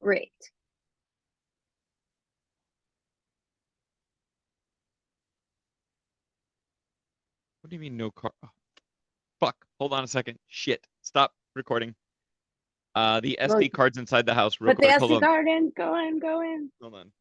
Great. What do you mean no car? Oh, fuck. Hold on a second. Shit. Stop recording. The Well, SD card's inside the house real put the quick. Hold SD on. card in. Go in. Go in. Hold on.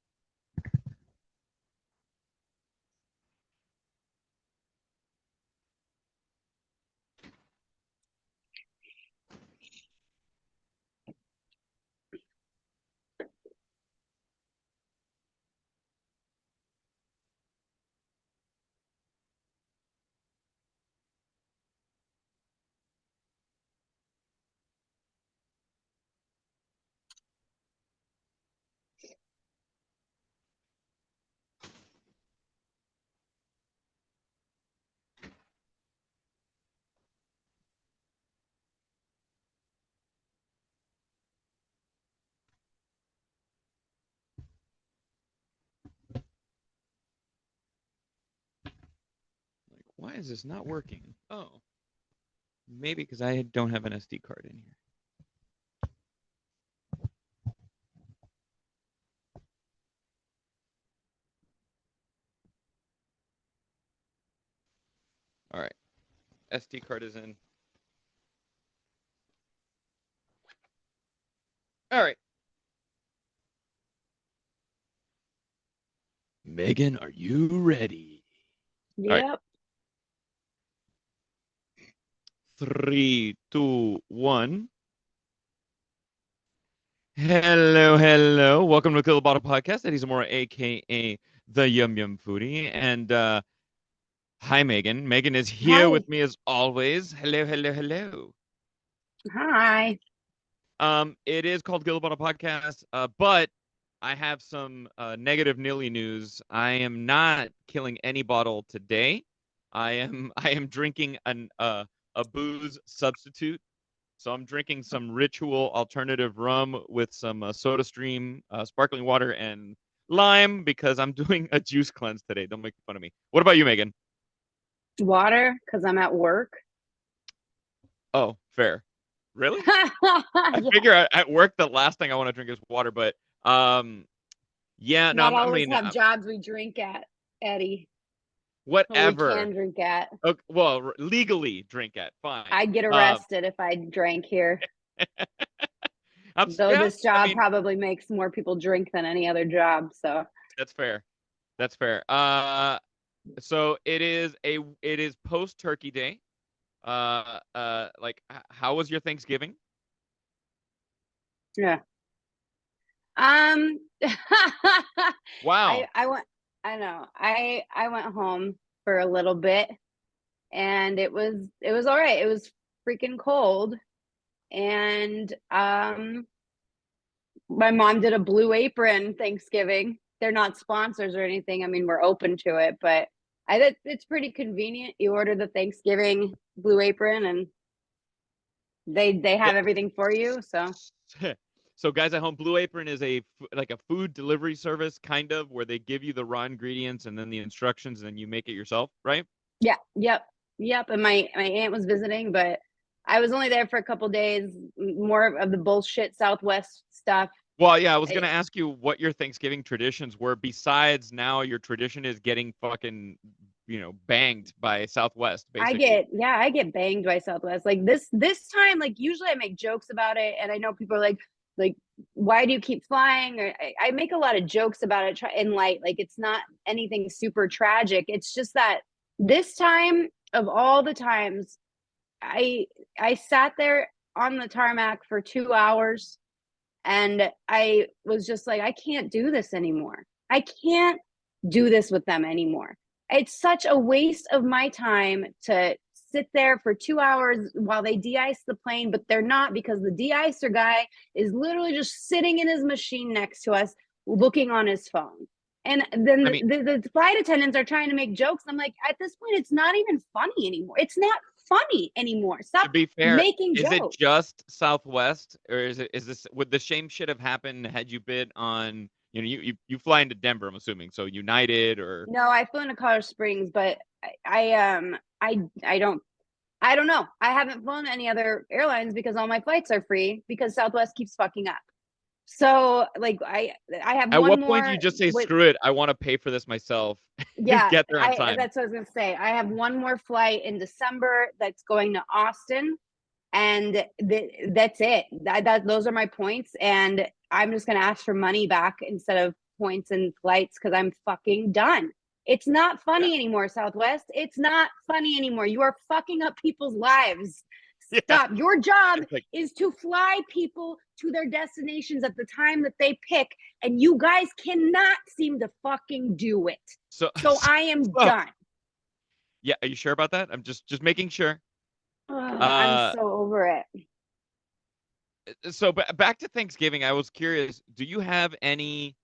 Like, why is this not working? Oh, maybe because I don't have an SD card in here. All right. SD card is in. All right. Megan, are you ready? All right. Yep. 3, 2, 1. Hello. Welcome to Kill the Bottle Podcast. Eddie Zamora, aka the Yum Yum Foodie. And hi, Megan. Megan is here Hi. with me as always. Hello. Hi. It is called Kill the Bottle Podcast, but I have some negative nilly news. I am not killing any bottle today. I am drinking a booze substitute. So I'm drinking some Ritual alternative rum with some SodaStream sparkling water and lime because I'm doing a juice cleanse today. Don't make fun of me. What about you, Megan? Water, because I'm at work. Oh, fair. Really? I Yeah. figure at work the last thing I want to drink is water, but yeah, no, Not I all of us mean have jobs we drink at, Eddie. Or we whatever. can drink at. Okay, well, legally drink at fine. I'd get arrested if I drank here. Though Yeah, this I job mean probably makes more people drink than any other job. So that's fair. That's fair. So it is post Turkey Day. Like how was your Thanksgiving? yeah. Wow. I went I know. I went home for a little bit and it was all right. It was freaking cold. And my mom did a Blue Apron Thanksgiving. They're not sponsors or anything. I mean, we're open to it, but it's pretty convenient. You order the Thanksgiving Blue Apron and they have everything for you. So So guys at home, Blue Apron is like a food delivery service kind of where they give you the raw ingredients and then the instructions and then you make it yourself, right? yeah, yep. And my aunt was visiting, but I was only there for a couple days. More of the bullshit Southwest stuff. Well, yeah, I was I, gonna ask you what your Thanksgiving traditions were besides now your tradition is getting fucking, banged by Southwest, basically. I get banged by Southwest. Like this time, like usually I make jokes about it, and I know people are like, why do you keep flying? Or I make a lot of jokes about it in light. Like it's not anything super tragic. It's just that this time of all the times, I I sat there on the tarmac for 2 hours, and I was just like, I can't do this anymore. I can't do this with them anymore. It's such a waste of my time to sit there for 2 hours while they de-ice the plane, but they're not, because the de-icer guy is literally just sitting in his machine next to us looking on his phone. And then I mean, the flight attendants are trying to make jokes. I'm like, at this point, it's not even funny anymore. It's not funny anymore. to Stop be fair, making is it jokes. just Southwest or is this would the same shit have happened had you been on, you fly into Denver, I'm assuming, so United or No, I flew into Colorado Springs, but I don't know. I haven't flown any other airlines because all my flights are free because Southwest keeps fucking up. So like I have At one what point do you more just say, with screw it, I want to pay for this myself and yeah, get there on I time? that's what I was gonna say. I have one more flight in December that's going to Austin, and that's it. Those are my points, and I'm just gonna ask for money back instead of points and flights because I'm fucking done. It's not Yeah. funny anymore, Southwest. It's not funny anymore. You are fucking up people's lives. Yeah. Stop. Your job It's like, is to fly people to their destinations at the time that they pick, and you guys cannot seem to fucking do it. so, So I am so done. yeah, are you sure about that? I'm just making sure. Ugh, I'm Uh so over it. so back to Thanksgiving, I was curious, do you have any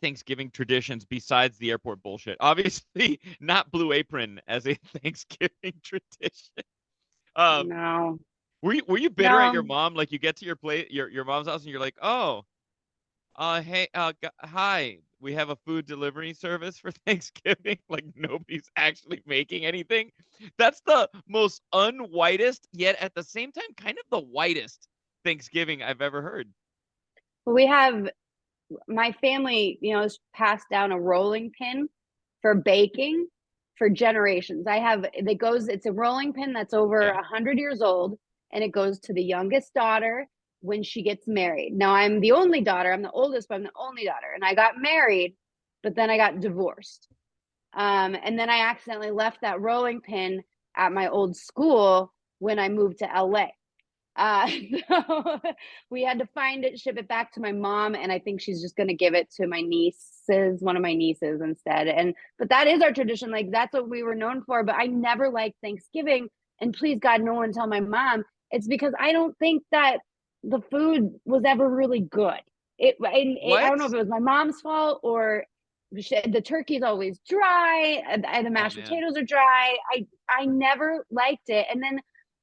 Thanksgiving traditions besides the airport bullshit? Obviously, not Blue Apron as a Thanksgiving tradition. Um, No, were you bitter at your no. mom? Like you get to your mom's house and you're like, oh, hey, hi, we have a food delivery service for Thanksgiving. Like nobody's actually making anything. That's the most unwhitest, yet at the same time, kind of the whitest Thanksgiving I've ever heard. We have my family, has passed down a rolling pin for baking for generations. It's a rolling pin that's over Yeah. 100 years old, and it goes to the youngest daughter when she gets married. Now I'm the only daughter. I'm the oldest, but I'm the only daughter, and I got married, but then I got divorced. And then I accidentally left that rolling pin at my old school when I moved to LA. Uh, so we had to find it, ship it back to my mom, and I think she's just going to give it to one of my nieces instead. But that is our tradition. Like that's what we were known for. But I never liked Thanksgiving, and please God, no one tell my mom. It's because I don't think that the food was ever really good. I don't know if What? it was my mom's fault or the turkey's always dry, and the Oh mashed man. potatoes are dry. I never liked it, and then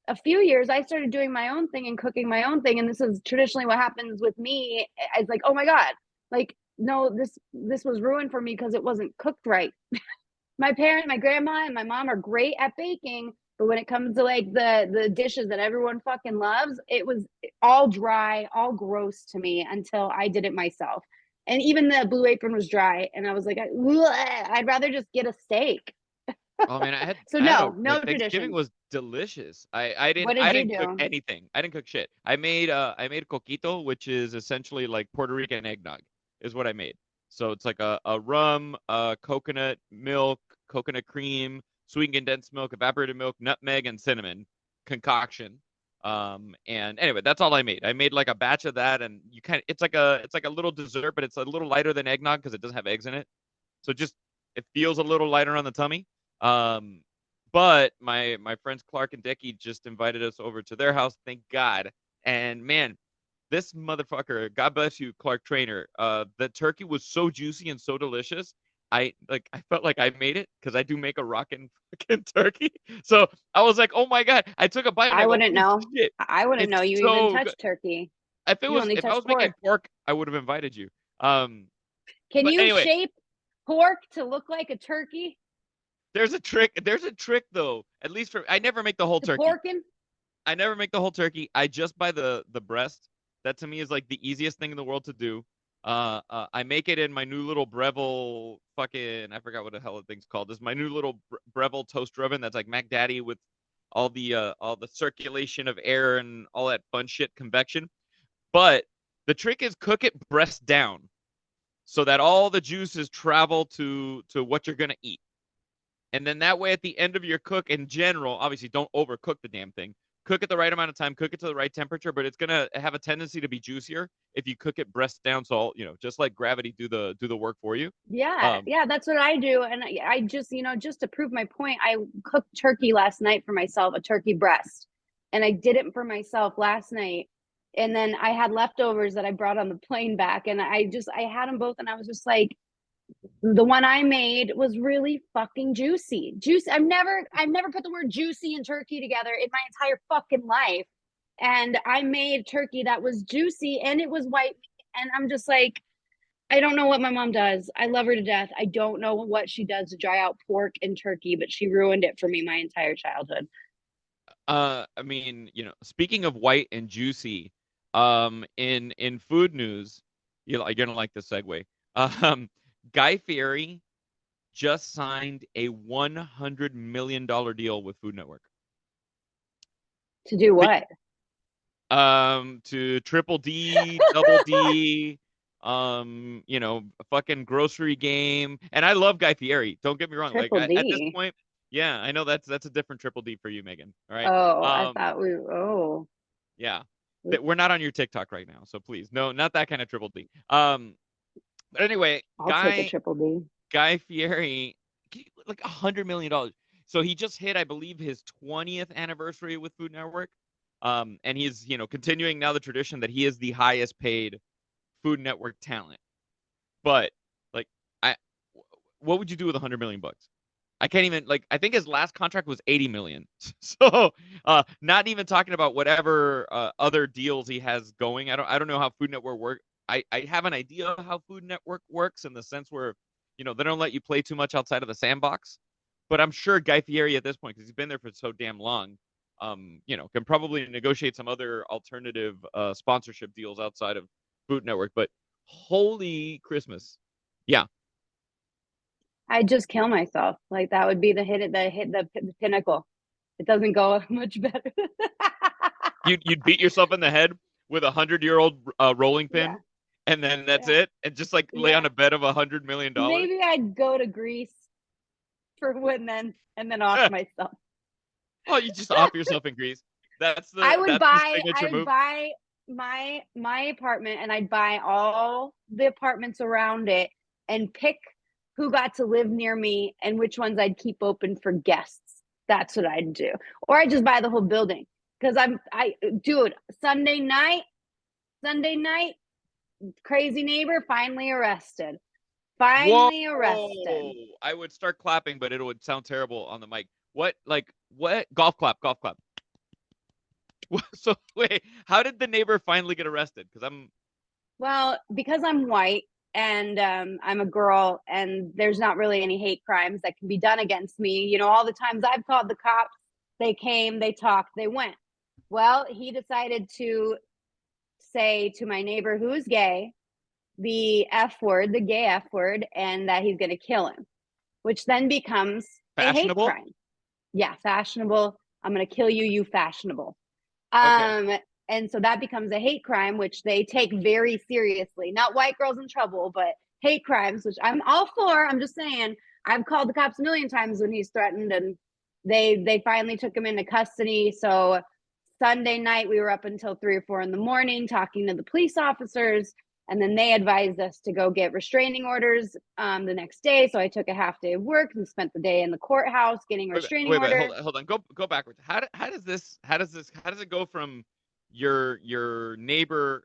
a few years I started doing my own thing and cooking my own thing, and this is traditionally what happens with me. It's like, oh my god, like no, this was ruined for me because it wasn't cooked right. My grandma and my mom are great at baking, but when it comes to like the dishes that everyone fucking loves, it was all dry, all gross to me until I did it myself. And even the Blue Apron was dry, and I was like, I'd rather just get a steak. Oh man, So I had a no, like no Thanksgiving traditions. was delicious. I What didn't did I you didn't cook do? anything. I didn't cook shit. I made coquito, which is essentially like Puerto Rican eggnog, is what I made. So it's like a rum, coconut milk, coconut cream, sweetened condensed milk, evaporated milk, nutmeg, and cinnamon concoction. And anyway, that's all I made. I made like a batch of that, and it's like a little dessert, but it's a little lighter than eggnog because it doesn't have eggs in it. So just it feels a little lighter on the tummy. Um, but my friends Clark and Dicky just invited us over to their house, thank God. And man, this motherfucker, God bless you, Clark Trainer. The turkey was so juicy and so delicious. I felt like I made it because I do make a rockin' fucking turkey. So I was like, oh my God. I took a bite and I I go, wouldn't oh know. shit. I wouldn't know It's you even so good. touch turkey. If it You was only if I touch was making pork. pork, I would have invited you. Um, Can but you anyway, shape pork to look like a turkey? there's a trick. There's a trick though. At least for I never make the whole To turkey. porking? I never make the whole turkey. I just buy the breast. That to me is like the easiest thing in the world to do. I make it in my new little Breville fucking I forgot what the hell the thing's called. This is my new little Breville toaster oven that's like Mac Daddy with all the circulation of air and all that fun shit convection. But the trick is cook it breast down so that all the juices travel to what you're gonna eat. And then that way, at the end of your cook in general, obviously don't overcook the damn thing. Cook it the right amount of time, cook it to the right temperature, but it's gonna have a tendency to be juicier if you cook it breast down. So just let gravity do the work for you. Yeah, Um, yeah, that's what I do. And I just, just to prove my point, I cooked turkey last night for myself, a turkey breast. And I did it for myself last night. And then I had leftovers that I brought on the plane back. And I had them both. And I was just like, the one I made was really fucking juicy. Juicy. I've never put the word juicy and turkey together in my entire fucking life. And I made turkey that was juicy and it was white meat. And I'm just like, I don't know what my mom does. I love her to death. I don't know what she does to dry out pork and turkey, but she ruined it for me my entire childhood. I mean, speaking of white and juicy, in food news, You're gonna like this segue. Um, Guy Fieri just signed a $100 million deal with Food Network. To do The- what? to Triple D, Double D, a fucking grocery game. And I love Guy Fieri. Don't get me wrong. Like Triple at this D. point, yeah, I know that's a different Triple D for you, Megan. All right. Oh, I thought we. Oh, Yeah. We're not on your TikTok right now, so please, no, not that kind of Triple D. But anyway, I'll take a Guy triple D. Guy Fieri, like $100 million. So he just hit, I believe, his 20th anniversary with Food Network. And he's, continuing now the tradition that he is the highest paid Food Network talent. But like, I, what would you do with $100 million? I can't even, like, I think his last contract was 80 million. So, not even talking about whatever other deals he has going. I don't know how Food Network work. I have an idea of how Food Network works in the sense where, they don't let you play too much outside of the sandbox. But I'm sure Guy Fieri at this point, because he's been there for so damn long, can probably negotiate some other alternative sponsorship deals outside of Food Network. But holy Christmas. Yeah. I'd just kill myself. Like that would be the pinnacle. It doesn't go much better. You'd beat yourself in the head with a 100-year-old rolling Yeah, pin, and then that's yeah, it, and just like lay yeah. on a bed of $100 million. Maybe I'd go to Greece for one and then off myself. Oh, you just off yourself in Greece. That's the signature I would move. buy my apartment and I'd buy all the apartments around it and pick who got to live near me and which ones I'd keep open for guests. That's what I'd do. Or I'd just buy the whole building. Because dude, Sunday night, crazy neighbor finally arrested. Whoa! Finally arrested. I would start clapping, but it would sound terrible on the mic. What? Golf clap, golf clap. So wait, how did the neighbor finally get arrested? Because Well, because I'm white and I'm a girl, and there's not really any hate crimes that can be done against me. All the times I've called the cops, they came, they talked, they went. Well, he decided to say to my neighbor who's gay, the F word, the gay F word, and that he's going to kill him, which then becomes a hate fashionable. crime. Yeah, fashionable. I'm going to kill you, you fashionable. Okay. And so that becomes a hate crime, which they take very seriously. Not white girls in trouble, but hate crimes, which I'm all for. I'm just saying, I've called the cops a million times when he's threatened, and they finally took him into custody. So Sunday night, we were up until 3 or 4 in the morning talking to the police officers, and then they advised us to go get restraining orders the next day. So I took a half day of work and spent the day in the courthouse getting a restraining Wait, order. hold on. Go backwards. How does it go from your neighbor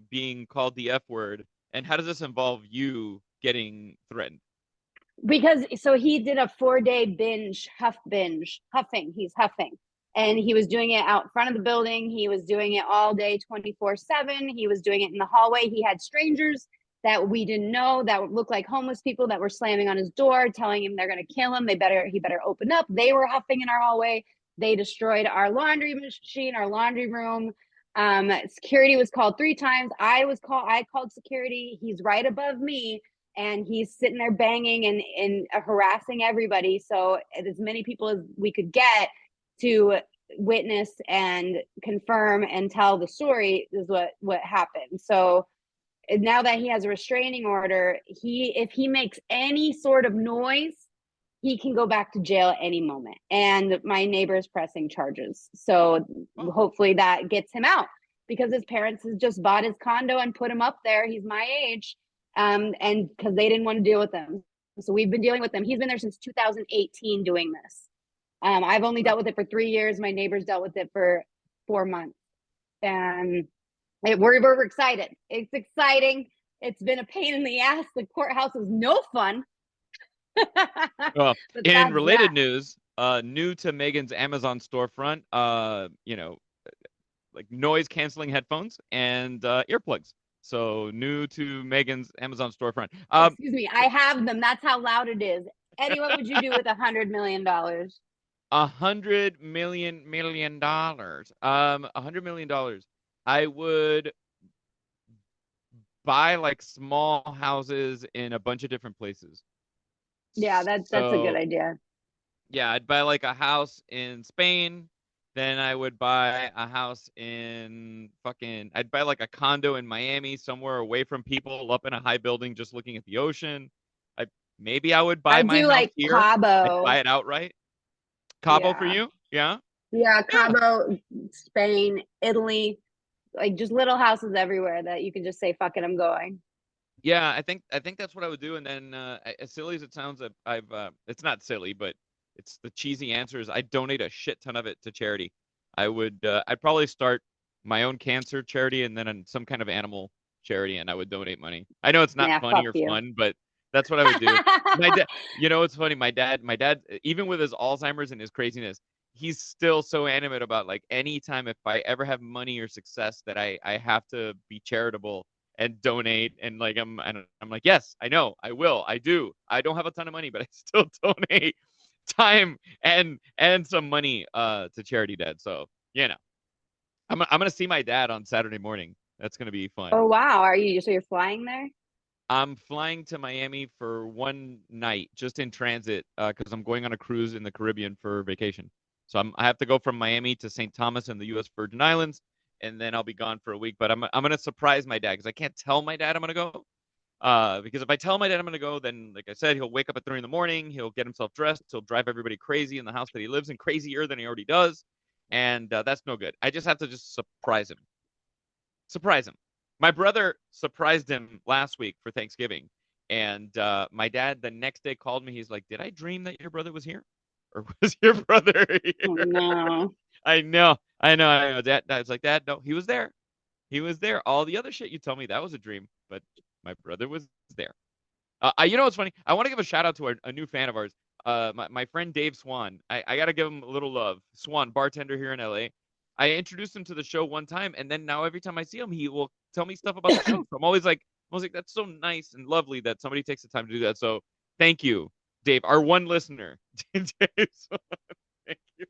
being called the F word, and how does this involve you getting threatened? Because so he did a 4-day huffing. He's huffing. And he was doing it out front of the building. He was doing it all day, 24/7. He was doing it in the hallway. He had strangers that we didn't know that looked like homeless people that were slamming on his door, telling him they're going to kill him. He better open up. They were huffing in our hallway. They destroyed our laundry machine, our laundry room. Security was called 3 times. I called security. He's right above me, and he's sitting there banging and harassing everybody. So as many people as we could get to witness and confirm and tell the story is what happened. So now that he has a restraining order, if he makes any sort of noise, he can go back to jail at any moment. And my neighbor is pressing charges. So hopefully that gets him out, because his parents has just bought his condo and put him up there. He's my age. And because they didn't want to deal with him. So we've been dealing with him. He's been there since 2018 doing this. I've only dealt with it for 3 years. My neighbors dealt with it for 4 months. And we're excited. It's exciting. It's been a pain in the ass. The courthouse is no fun. Well, But in that's related that. news, new to Megan's Amazon storefront, like noise canceling headphones and earplugs. So new to Megan's Amazon storefront. Excuse me. I have them. That's how loud it is. Eddie, what would you do with $100 million? $100 million. $100 million. I would buy like small houses in a bunch of different places. Yeah, that's a good So idea. yeah, I'd buy like a house in Spain. Then I would buy a house in I'd buy like a condo in Miami, somewhere away from people, up in a high building, just looking at the ocean. I Maybe I would buy I my do house like here. I'd Cabo. buy it outright. Cabo for Yeah. you? Yeah. Yeah, Yeah. Cabo, Spain, Italy, like just little houses everywhere that you can just say, fuck it, I'm going. Yeah, I think that's what I would do. And then as silly as it sounds, I've it's not silly, but it's the cheesy answer is I donate a shit ton of it to charity. I'd probably start my own cancer charity and then some kind of animal charity, and I would donate money. I know it's not Yeah, funny fuck or you. fun, but that's what I would do. My dad, it's funny. My dad, even with his Alzheimer's and his craziness, he's still so animate about like anytime if I ever have money or success that I have to be charitable and donate. And like I'm like, yes, I know, I will, I do. I don't have a ton of money, but I still donate time and some money to charity, Dad. So I'm gonna see my dad on Saturday morning. That's gonna be fun. Oh wow, so you're flying there? I'm flying to Miami for one night, just in transit, because I'm going on a cruise in the Caribbean for vacation. So I have to go from Miami to St. Thomas in the U.S. Virgin Islands, and then I'll be gone for a week. But I'm gonna surprise my dad because I can't tell my dad I'm gonna go. Because if I tell my dad I'm gonna go, then like I said, he'll wake up at 3 in the morning, he'll get himself dressed, he'll drive everybody crazy in the house that he lives in, crazier than he already does, and that's no good. I just have to just surprise him. Surprise him. My brother surprised him last week for Thanksgiving, and my dad the next day called me. He's like, "Did I dream that your brother was here, or was your brother Oh here?" no. I know. Dad's like, "Dad, no, he was there. He was there. All the other shit you tell me that was a dream, but my brother was there." You know what's funny? I want to give a shout out to a new fan of ours. My friend Dave Swan. I got to give him a little love. Swan, bartender here in LA. I introduced him to the show one time, and then now every time I see him, he will tell me stuff about the show. So I was like, that's so nice and lovely that somebody takes the time to do that. So thank you, Dave, our one listener. Dave Swan, thank you.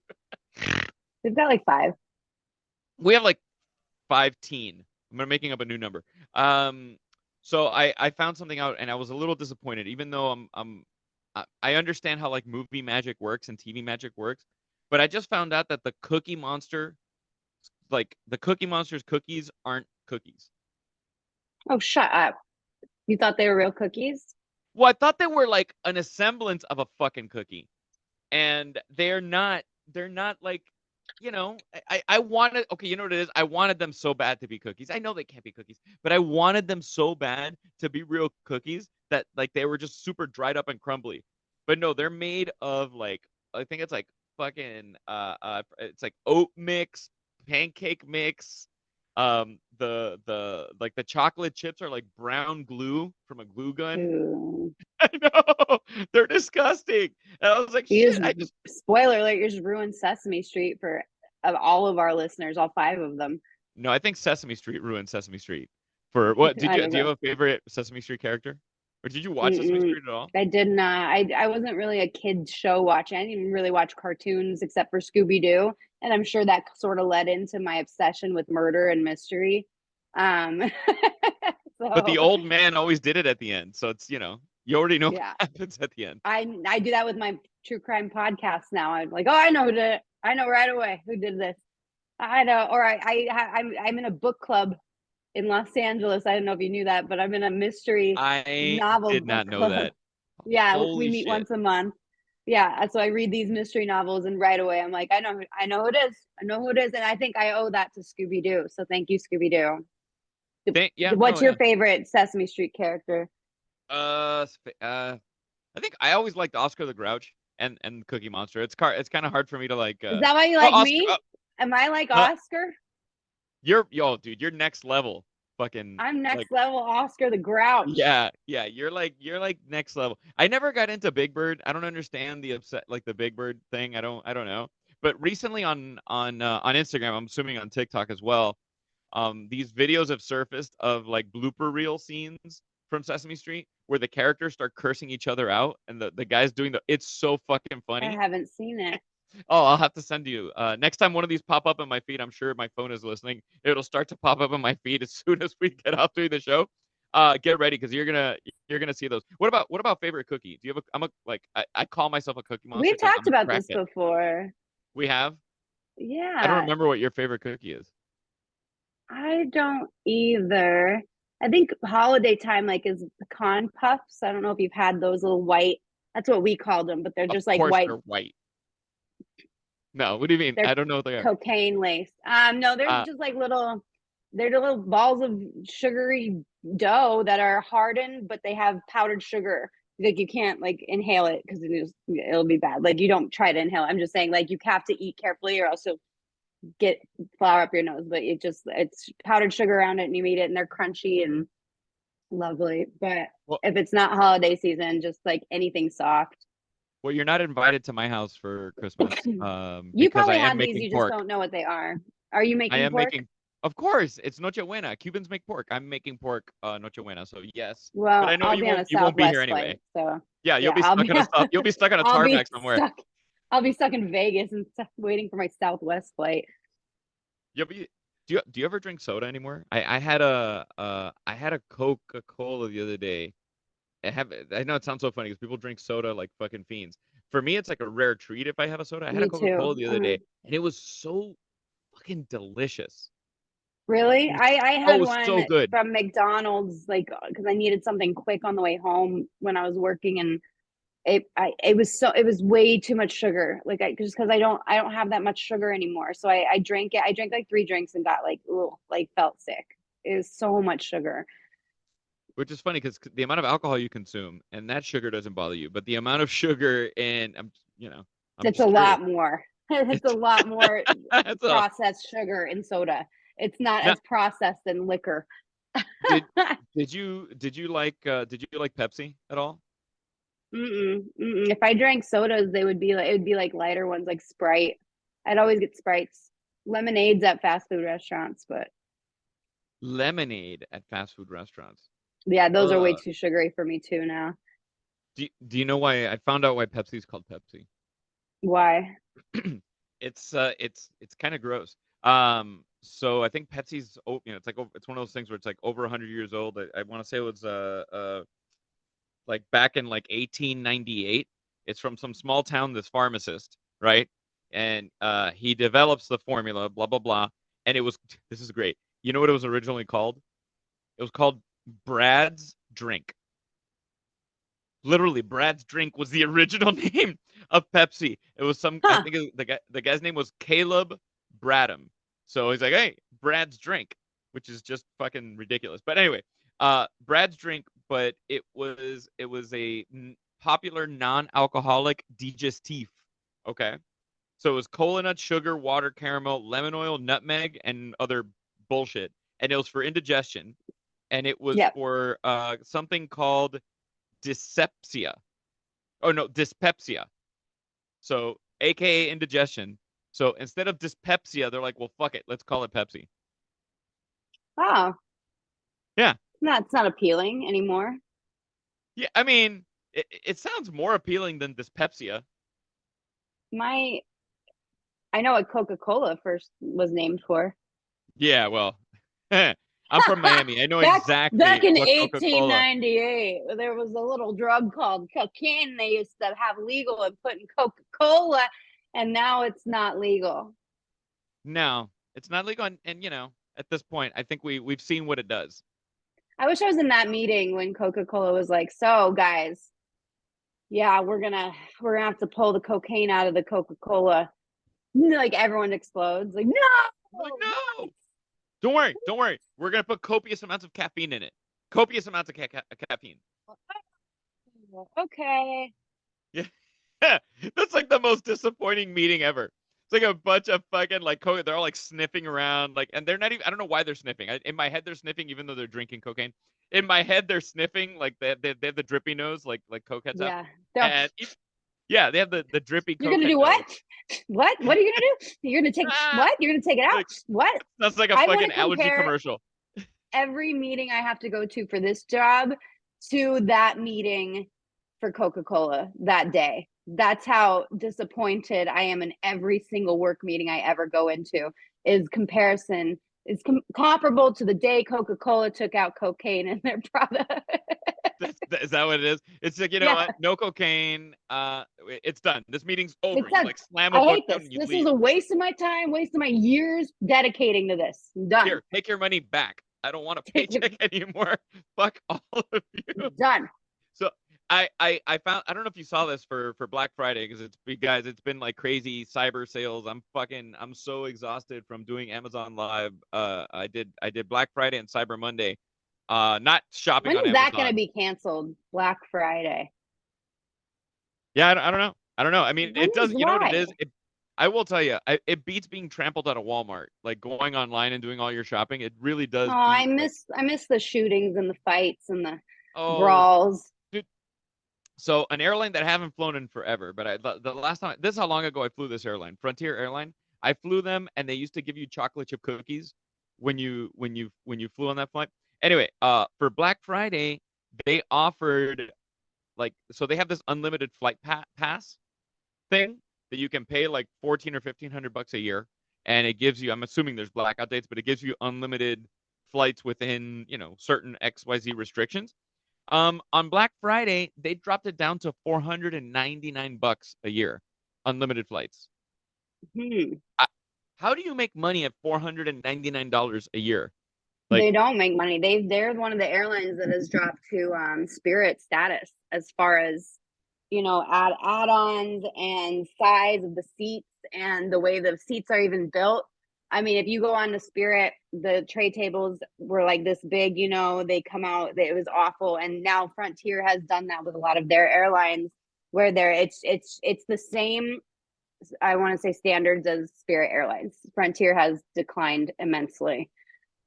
We've got like five. We have like 15. I'm making up a new number. Um, so I found something out and I was a little disappointed, even though I understand how like movie magic works and TV magic works, but I just found out that the Cookie Monster's cookies aren't cookies. Oh, shut up. You thought they were real cookies? Well, I thought they were like an assemblance of a fucking cookie, and they're not like, I wanted, okay, you know what it is, I wanted them so bad to be cookies. I know they can't be cookies, but I wanted them so bad to be real cookies that like they were just super dried up and crumbly. But no, they're made of like, I think it's like fucking it's like oat mix, pancake mix. The like the chocolate chips are like brown glue from a glue gun. Ooh. I know, they're disgusting. And I was like, You shit, just, I just spoiler alert, you just ruined Sesame Street for of all of our listeners, all five of them. No, I think Sesame Street ruined Sesame Street. For what did I you don't do you know. have a favorite Sesame Street character? Or did you watch Sesame Mm-mm. Street at all? I did not. I wasn't really a kid show watching. I didn't even really watch cartoons except for Scooby Doo, and I'm sure that sort of led into my obsession with murder and mystery. Um, But the so old man always did it at the end. So it's, you already know what yeah, happens at the end. I do that with my true crime podcast now. I'm like, oh, I know who did it. I know right away who did this. I know. Or I'm in a book club in Los Angeles. I don't know if you knew that, but I'm in a mystery I novel did book not know club. that. Yeah, we Holy meet shit. once a month. Yeah, so I read these mystery novels, and right away I'm like, I know who it is. I know who it is, and I think I owe that to Scooby Doo. So thank you, Scooby Doo. Yeah, What's no, your yeah. favorite Sesame Street character? I think I always liked Oscar the Grouch and Cookie Monster. It's kind of hard for me to like Is that why you well, like Oscar me? Am I like no, Oscar? dude, you're next level. Fucking I'm like next level Oscar the Grouch. yeah, you're like next level. I never got into Big Bird. I don't understand the upset like the Big Bird thing. I don't know. But recently on Instagram, I'm assuming on TikTok as well, these videos have surfaced of like blooper reel scenes from Sesame Street where the characters start cursing each other out and the guys doing it's so fucking I funny. haven't seen it. Oh, I'll have to send you. Next time one of these pop up on my feed, I'm sure my phone is listening. It'll start to pop up on my feed as soon as we get off doing the show. Get ready because you're gonna see those. What about favorite cookie? Do you have a? I'm a like I call myself a cookie monster We've because talked I'm a about this crackhead. before. We have. I don't Yeah, remember what your favorite cookie is. I don't either. I think holiday time like is pecan puffs. I don't know if you've had those little white. That's what we called them, but they're Of just like course, white. they're white. No, what do you mean? They're I don't know what they are. cocaine laced. No, they're Uh, just like little. They're little balls of sugary dough that are hardened, but they have powdered sugar. Like you can't like inhale it because it'll be bad. Like you don't try to inhale. I'm just saying like you have to eat carefully or else you'll get flour up your nose. But it's powdered sugar around it and you eat it and they're crunchy and lovely. But well, if it's not holiday season, just like anything soft. well, you're not invited to my house for Christmas, You because I probably am had these, making you just pork. don't know what they are. Are you I making am pork? making, of course, it's Noche Buena. Cubans make pork. I'm making pork, Noche Buena. So yes, but Well, I know I'll be on a you won't be here Southwest anyway. flight, so Yeah, yeah, I'll be you'll be stuck on a I'll be tarmac somewhere. stuck. I'll be stuck in Vegas and waiting for my Southwest flight. You'll be. Do you ever drink soda anymore? I had a Coca-Cola the other day. I know it sounds so funny because people drink soda like fucking fiends. For me, it's like a rare treat if I have a soda. I had a Me Coca-Cola too. the other day, and it was so fucking delicious. Really? It was, I oh, it had was one so good. from McDonald's, like because I needed something quick on the way home when I was working, and it was way too much sugar. Like I just because I don't have that much sugar anymore, so I drank it. I drank like three drinks and got like ooh, like felt sick. It was so much sugar. Which is funny because the amount of alcohol you consume and that sugar doesn't bother you, but the amount of sugar and I'm It's a just curious. lot more. It's a It's lot more it's a processed sugar in soda. It's not now, as processed than liquor. did did you like Pepsi at all? Mm-mm. If I drank sodas, it would be like lighter ones like Sprite. I'd always get Sprites, lemonades at fast food restaurants, but Lemonade at fast food restaurants. yeah, those are way Ugh. too sugary for me too now. Do you know why I found out why Pepsi's called Pepsi? Why? It's kind of gross. So I think Pepsi's it's like it's one of those things where it's like over 100 years old. I want to say it was like back in like 1898. It's from some small town, this pharmacist, right? And he develops the formula, blah blah blah. And it was this is great. You know what it was originally called? It was called Brad's Drink. Literally, Brad's Drink was the original name of Pepsi. It was I Huh. think the guy's name was Caleb Bradham. So he's like, hey, Brad's Drink, which is just fucking ridiculous. But anyway, Brad's Drink, but it was a popular non-alcoholic digestif. Okay, so it was cola nut, sugar, water, caramel, lemon oil, nutmeg, and other bullshit, and it was for indigestion, and it was Yep. for something called dyspepsia. Oh no, dyspepsia. So AKA indigestion. So instead of dyspepsia, they're like, well, fuck it, let's call it Pepsi. Wow. Yeah, It's not appealing anymore. yeah. I mean, it sounds more appealing than dyspepsia. My I know what Coca-Cola first was named for. Yeah, well, I'm from Miami. I know Back exactly in what Coca-Cola. 1898, there was a little drug called cocaine they used to have legal and put in Coca-Cola, and now it's not legal. No, it's not legal, and at this point, I think we've seen what it does. I wish I was in that meeting when Coca-Cola was like, "So, guys, yeah, we're gonna have to pull the cocaine out of the Coca-Cola." Like everyone explodes. Like, Like, no, no, don't worry, don't worry. We're gonna put copious amounts of caffeine in it. Copious amounts of caffeine. what? Okay. Yeah, that's like the most disappointing meeting ever. It's like a bunch of fucking like coke. They're all like sniffing around, like, and they're not even. I don't know why they're sniffing. In my head, they're sniffing even though they're drinking cocaine. In my head, they're sniffing like they have the drippy nose, like coke heads have, Yeah. They're, and yeah, they have the drippy you're coke gonna head do nose. what? What? What are you gonna do? You're gonna take Ah, what? You're gonna take it out? like What? that's like a I want fucking to allergy compare commercial. every meeting I have to go to for this job to that meeting for Coca-Cola that day. That's how disappointed I am in every single work meeting I ever go into is comparison It's comparable to the day Coca-Cola took out cocaine in their product. Is that what it is? It's like, you know Yeah, what? No cocaine. It's done. This meeting's over. it's You done. like slam a I book hate down this. and you This was leave. a waste of my time, waste of my years dedicating to this. I'm done. Here, take your money back. I don't want a Take it. paycheck anymore. Fuck all of you. Done. So I found, I don't know if you saw this for Black Friday, because guys, it's been like crazy cyber sales. I'm so exhausted from doing Amazon Live. I did Black Friday and Cyber Monday. Not shopping When on is that going to Amazon. be canceled? Black Friday. Yeah, I don't know. I don't know. I mean, When it does. is You know what it why? is? I will tell you, it beats being trampled at a Walmart. Like going online and doing all your shopping, it really Oh, does I beat like, miss the shootings and the fights and the oh, brawls. dude. So an airline that I haven't flown in forever, but the last time, this is how long ago I flew this airline, Frontier Airline. I flew them, and they used to give you chocolate chip cookies when you flew on that flight. Anyway, for Black Friday, they offered, like, so they have this unlimited flight pass thing that you can pay like 14 or 1500 bucks a year, and it gives you, I'm assuming there's blackout dates, but it gives you unlimited flights within, certain XYZ restrictions. On Black Friday, they dropped it down to 499 bucks a year, unlimited flights. Hmm. I- How do you make money at $499 a year? Like, They don't make money. They're one of the airlines that has dropped to Spirit status as far as add-ons and size of the seats and the way the seats are even built. I mean, if you go on to Spirit, the tray tables were like this big, they come out, it was awful. And now Frontier has done that with a lot of their airlines where it's the same, I want to say, standards as Spirit Airlines. Frontier has declined immensely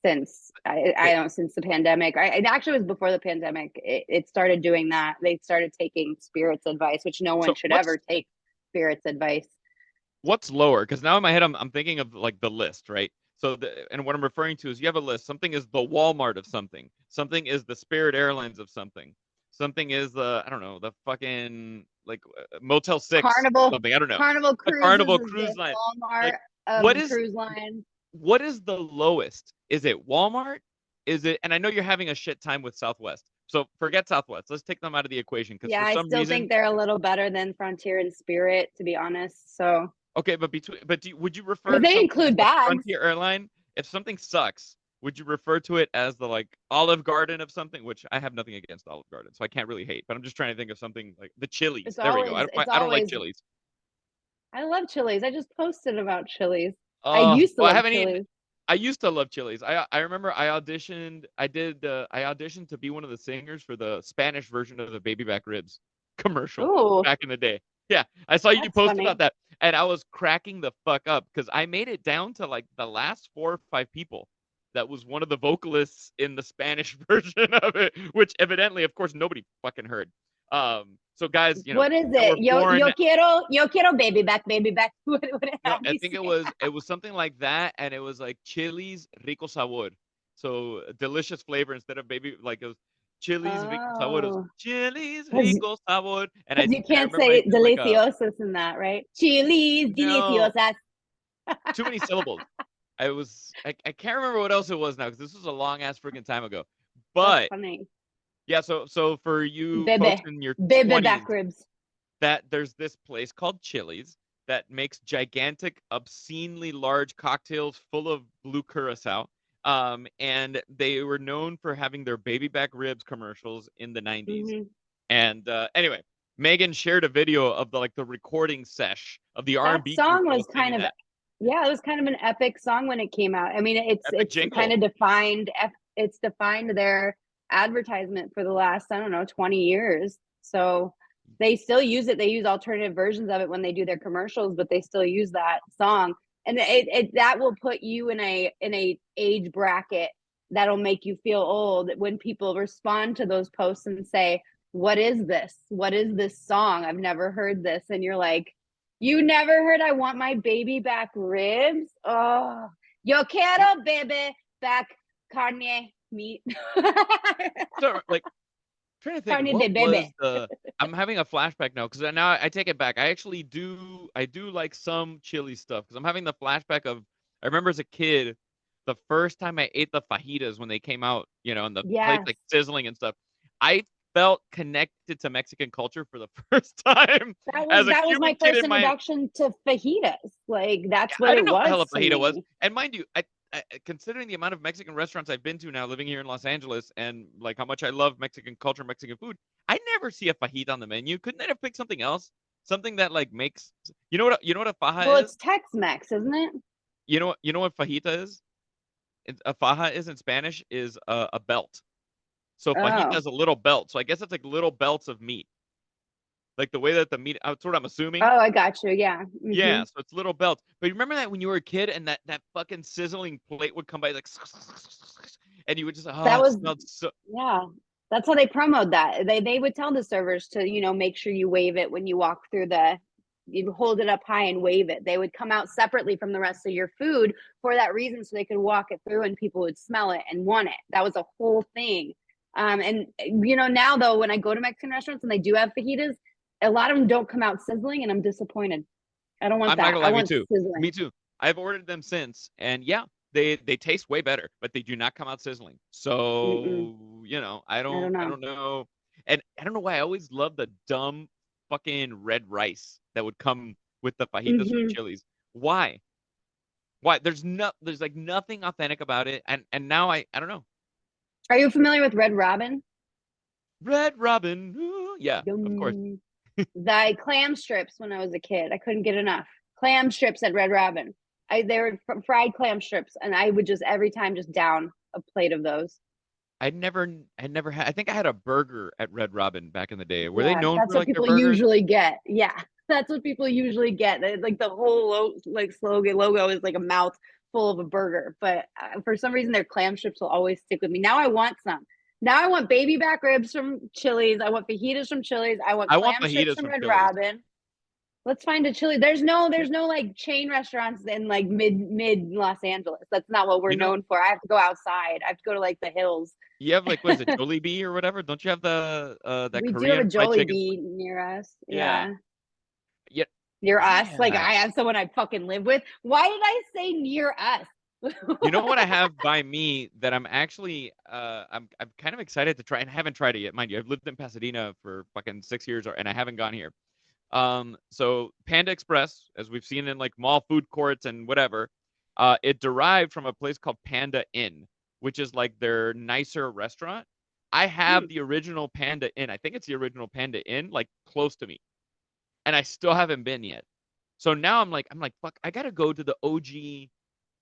since I okay, don't since the pandemic. It actually was before the pandemic. It started doing that. They started taking Spirit's advice, which no one so should ever take Spirit's advice. what's lower? Because now in my head, I'm thinking of like the list, right? So and what I'm referring to is, you have a list. Something is the Walmart of something. Something is the Spirit Airlines of something. Something is the, I don't know, the fucking like Motel 6 of Carnival something. I don't know. Carnival A Cruises Carnival is the Cruise Line. Walmart Like, what of is cruise lines. what is the lowest? Is it Walmart? Is it? And I know you're having a shit time with Southwest. So forget Southwest. Let's take them out of the equation, because Yeah, for I some still reason, think they're a little better than Frontier and Spirit, to be honest. So, okay, but would you refer because to they something include as a bags. Frontier airline? If something sucks, would you refer to it as the like Olive Garden of something? Which I have nothing against Olive Garden, so I can't really hate. But I'm just trying to think of something like the Chili's. It's There we go. always, it's I don't like always. Chili's. I love Chili's. I just posted about Chili's. I Oh, used to well, I love haven't eaten. Chili's. I used to love Chili's. I remember I auditioned. I auditioned to be one of the singers for the Spanish version of the Baby Back Ribs commercial Oh, back in the day. Yeah, I saw you that's post about funny. that, and I was cracking the fuck up because I made it down to like the last 4 or 5 people. That was one of the vocalists in the Spanish version of it, which evidently, of course, nobody fucking heard. So guys, What is that were it? born, Yo quiero baby back. no, How do I you think say it was something like that, and it was like Chili's Rico Sabor, so delicious flavor instead of baby, like it was Chili's Rico Sabor. It was Oh, Chili's because Rico Sabor, and I you and I can't remember I say did like a, deliciosas in that, right? Chilis no, deliciosas. too many syllables. I can't remember what else it was now, because this was a long ass freaking time ago. That's But funny. yeah, so for you folks Bebe, in your bebe 20s, back ribs. that there's this place called Chili's that makes gigantic, obscenely large cocktails full of blue curacao. And they were known for having their baby back ribs commercials in the 90s. Hmm. And anyway, Megan shared a video of the recording sesh of the That R&B group song that was was singing kind of, that. yeah, it was kind of an epic song when it came out. I mean, Epic it's kind jingle. of it's defined their advertisement for the last, I don't know, 20 years. So they still use it. They use alternative versions of it when they do their commercials, but they still use that song. And that will put you in a age bracket that'll make you feel old when people respond to those posts and say, "What is this? What is this song? I've never heard this." And you're like, "You never heard I want my baby back ribs? Oh, yo quiero baby back carne meat." So like, trying to think Carne de what was bebe. the, I'm having a flashback now, because now I take it back. I actually do, I do like some chili stuff, because I'm having the flashback of, I remember as a kid, the first time I ate the fajitas when they came out, and the plate Yes. like sizzling and stuff, I felt connected to Mexican culture for the first time as a That was Cuban my kid first in my. introduction to fajitas. Like that's I what didn't it know what the hell a was to fajita was. me. And mind you, considering the amount of Mexican restaurants I've been to now, living here in Los Angeles, and like how much I love Mexican culture, Mexican food, I never see a fajita on the menu. Couldn't they have picked something else? Something that like makes you know what a Well, faja is? it's Tex-Mex, isn't it? You know what fajita is? A faja is in Spanish is a belt. So fajita Oh. is a little belt. So I guess it's like little belts of meat, like the way that the meat. That's what I'm assuming. Oh, I got you. Yeah. Yeah, so it's little belts. But you remember that when you were a kid and that fucking sizzling plate would come by like, and you would just That it was smelled so. Yeah. That's how they promote that. They would tell the servers to, make sure you wave it when you walk through you hold it up high and wave it. They would come out separately from the rest of your food for that reason, so they could walk it through and people would smell it and want it. That was a whole thing. And now though, when I go to Mexican restaurants and they do have fajitas, a lot of them don't come out sizzling, and I'm disappointed. I don't want I'm not that. gonna I lie, me want too. Me sizzling. too. I've ordered them since, and yeah, they taste way better, but they do not come out sizzling. Mm-mm. So I I don't don't I know. don't know, and I don't know why I always love the dumb fucking red rice that would come with the fajitas from Hmm. Chili's. Why? Why? There's like nothing authentic about it, and now I don't know. Are you familiar with Red Robin? Red Robin, ooh, yeah, of course. Yum. The clam strips when I was a kid. I couldn't get enough. Clam strips at Red Robin. They were fried clam strips, and I would just every time just down a plate of those. I never had. I think I had a burger at Red Robin back in the day. Were they Yeah, known that's for what like their people burgers? usually get. Yeah, that's what people usually get. Like the whole like slogan logo is like a mouth full of a burger, but for some reason their clam strips will always stick with me. Now I want some. Now I want baby back ribs from Chili's. I want fajitas from Chili's. I want I want clam strips fajitas from from Red Chili's. Robin. Let's find a Chili. Yeah. There's no like chain restaurants in like mid Los Angeles. That's not what we're You know, known for. I have to go outside. I have to go to like the hills. you have like what is it, Jollibee or whatever? Don't you have the that We do have a Korean fried chicken? Jollibee near us. Yeah. Yeah. Yeah. Near us. Like Yeah. I have someone I fucking live with. Why did I say near us? You know what I have by me that I'm actually I'm kind of excited to try and I haven't tried it yet. Mind you, I've lived in Pasadena for fucking 6 years and I haven't gone here. So Panda Express, as we've seen in like mall food courts and whatever, it derived from a place called Panda Inn, which is like their nicer restaurant. I have Hmm. the original Panda Inn. I think it's the original Panda Inn, like close to me, and I still haven't been yet. So now I'm like, fuck, I gotta go to the OG.